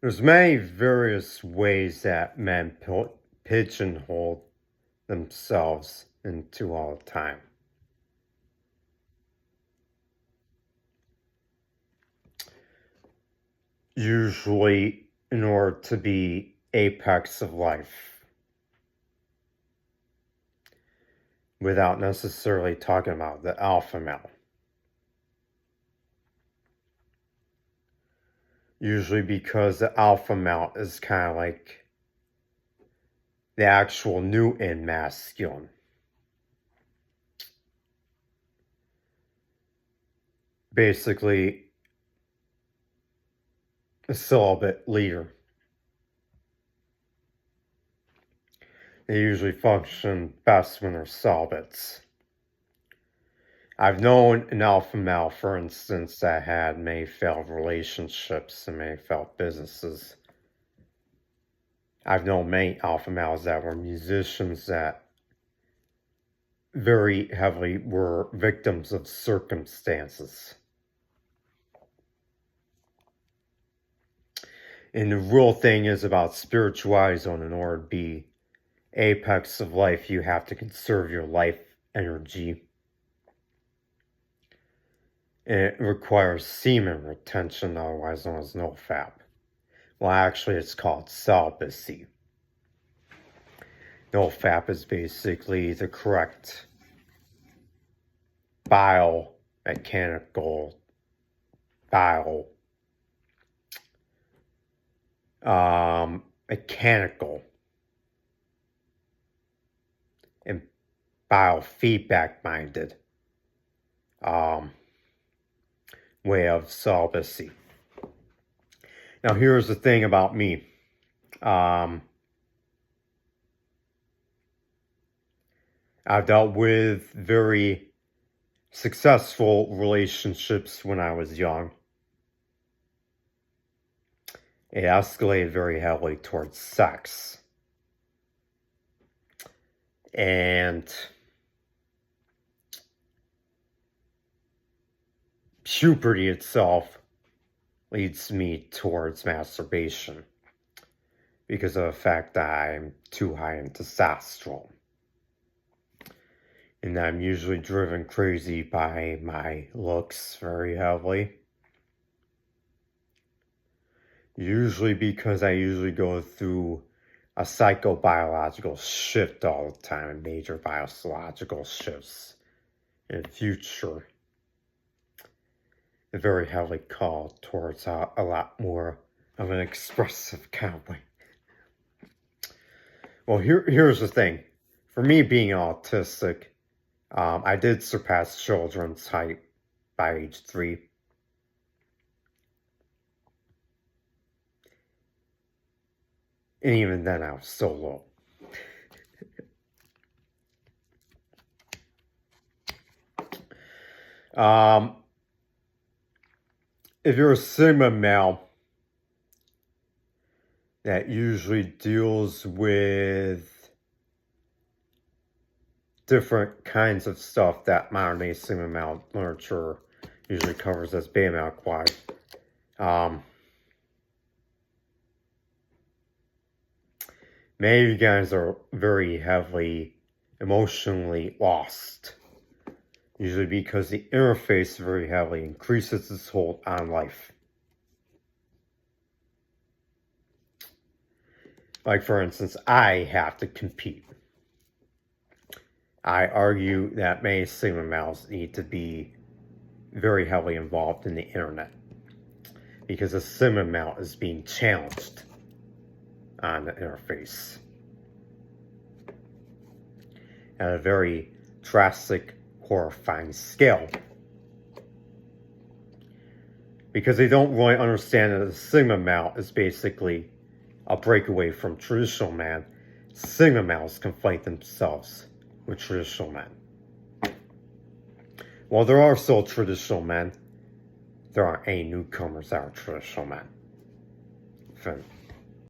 There's many various ways that men pigeonhole themselves into all the time. Usually in order to be apex of life, without necessarily talking about the alpha male. Usually because the alpha male is kind of like the actual Newton masculine. Basically, a celibate leader. They usually function best when they're celibates. I've known an alpha male, for instance, that had many failed relationships and many failed businesses. I've known many alpha males that were musicians that very heavily were victims of circumstances. And the real thing is about spiritualizing. In order to be apex of life, you have to conserve your life energy. And it requires semen retention, otherwise known as NoFap. Well, actually, it's called celibacy. NoFap is basically the correct biomechanical, mechanical and biofeedback minded way of celibacy. Now, here's the thing about me. I've dealt with very successful relationships when I was young. It escalated very heavily towards sex. And puberty itself leads me towards masturbation because of the fact that I'm too high in testosterone. And I'm usually driven crazy by my looks very heavily. Usually because I usually go through a psychobiological shift all the time, major biological shifts in the future. Very heavily called towards a lot more of an expressive cowboy. Well, here's the thing. For me being autistic, I did surpass children's height by age 3. And even then, I was still low. If you're a Sigma male that usually deals with different kinds of stuff that modern day Sigma male literature usually covers as beta male quad, many of you guys are very heavily emotionally lost. Usually because the interface very heavily increases its hold on life. Like, for instance, I have to compete. I argue that many Sigma males need to be very heavily involved in the internet because a Sigma male is being challenged on the interface at a very drastic, horrifying scale. Because they don't really understand that the Sigma male is basically a breakaway from traditional man. Sigma males conflate themselves with traditional men. While there are still traditional men, there aren't any newcomers that are traditional men.